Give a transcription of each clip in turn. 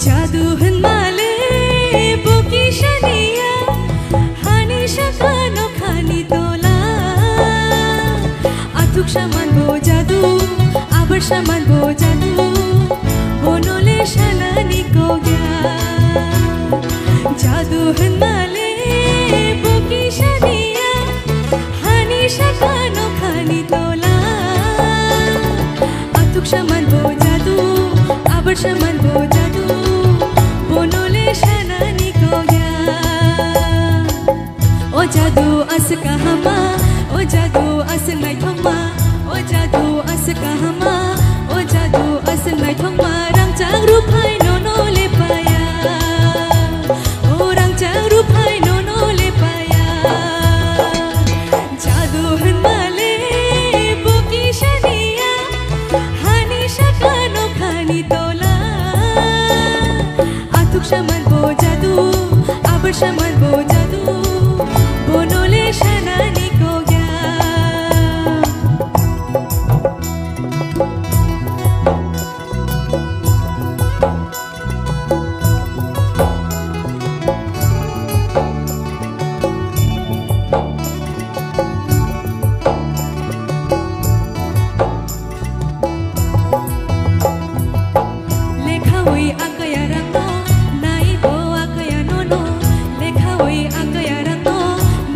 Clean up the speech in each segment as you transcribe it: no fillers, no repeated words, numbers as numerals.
जादु हन्माले बोकी शनिया हानि शकानो खानी तोला आथुक shaman bo जादु आबर shaman bo जादु बोनोले शनानी को गया जादु हन्माले बोकी शनिया हानि शकानो खानी तोला आथुक shaman bo जादु आबर shaman bo जादु बोनोले शनानी को गया ओ जादु अस कहमा ओ जादु अस नहीं थमा ओ जादु अस कहमा ओ जादु अस नहीं थमा रंग चांग रूपाई नो ले पाया ओ रंग चांग रूपाई नो ले पाया जादु हन्माले बोकी शनिया हानि शकानो खानी तोला आथुक shaman bo जादु आबर shaman bo जादु बोनोले शनानी को गया लेखा हुई आकया रंगो नाई बो आकया नोनो लेखा हुई आकया रंगो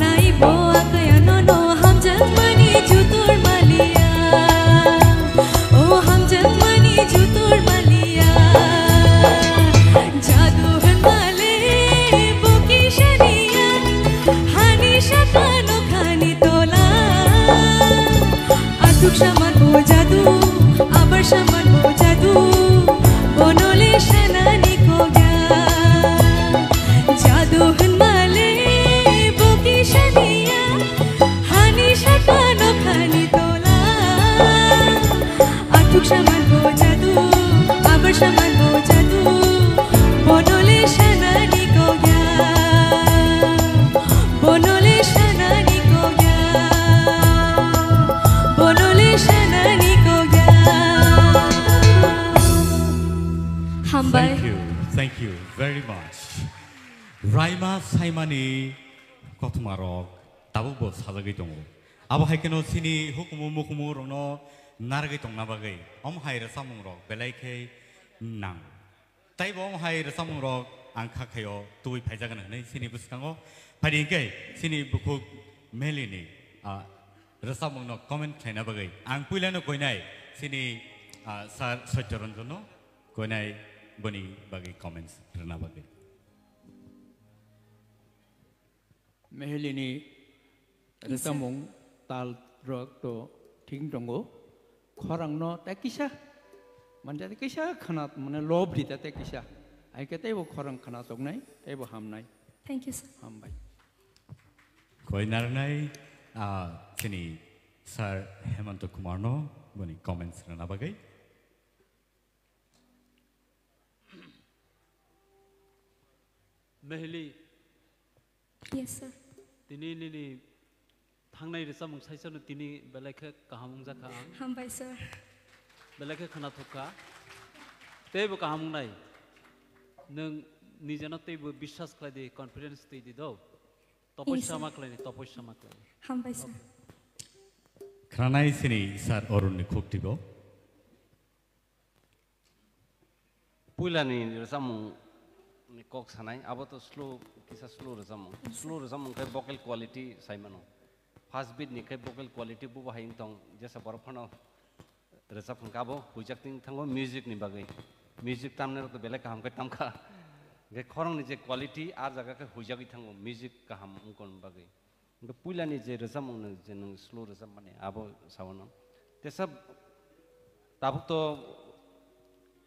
नाई बो आकया नोनो हम जन्मनी जुतुर मालिया ओ हम जन्मनी जुतुर मालिया जादु हन्माले बोकी शनिया हानि शकानो खानी तोला आथुक shaman bo जादु आबर shaman bo जादु बोनोले शनानी को गया जादु हन्माले बोकी शनिया हानि शकानो खानी तोला आथुक shaman bo जादु आबर shaman bo जादु बोनोले शनानी को गया बोनोले शनानी को गया बोनोले शनानी को गया Thank you very much. Raima Saimani Kotumarok, Tabubo Salagitong. Abahakeno Sini, Hukumu Mukumu, Rono, Nargitong Nabagay, Omhair Samung Rock, Belake Nang. Taibom Hair Samung Rock, and Kakayo, Tui Pajagan, Sini Buskango, Padinke, Sini Buku Melini, Rasamung no comment Nabagay, and Pulano Koinai, Sini Sacharanzono, Koinai. Boni bagi comments rena bagi. Mehelini resamung tal rok to ting tongo khorang no takisha manja takisha khanat mane lob rita takisha ai kete bo khorang khana tok nai te bo ham nai. Thank you sir. Ham bai. Koi narnai sini Sir Hemanto Kumar no boni comments rena bagi. Mehli. Yes sir. Tini ni thangnai resamung saisanu tini belakhe kahamung jaka ang. हम भाई sir. Belakhe khana thoka. Tebo kahamung nai. Nung nijana tebo bishas khlai de confidence te di do. Toposya maklai ni toposya maklai. हम भाई sir. Kranai sini Sir Orun ni khuk tibo. Pulani resamung ni kok sanai abo to slow kisa slow resamung kai vocal quality saimano fast beat ni kai vocal quality bu bahing tong jesa barphano resapung kabo hujakting thango music ni bagai music tamne to belek ham kai tamka ge khorong ni je quality ar jaga kai hujagi thango music ka ham ungkon bagai ge pulani je resamung ni je nang slow resam mane abo sawano te sab tabuk to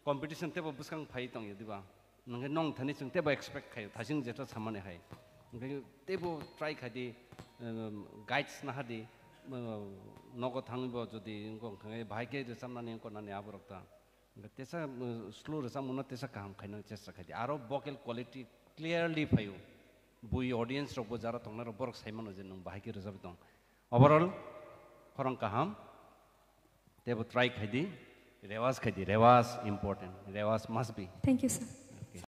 competition te bo buskang phai tong yediba nang nong thani chung te ba expect khai thasing jeta samane hai ngai te bo try khadi guides na hadi nogo thangbo jodi ngong ngai bhaike je samna ne ko na ne aborokta tesa slow resam una tesa kam khaina chesta khadi aro vocal quality clearly phayu bui audience ro bo jara tongna ro borok saimano je nong bhaike resab tong overall khorang kaham te bo try khadi rewas khadi rewas important rewas must be. Thank you sir.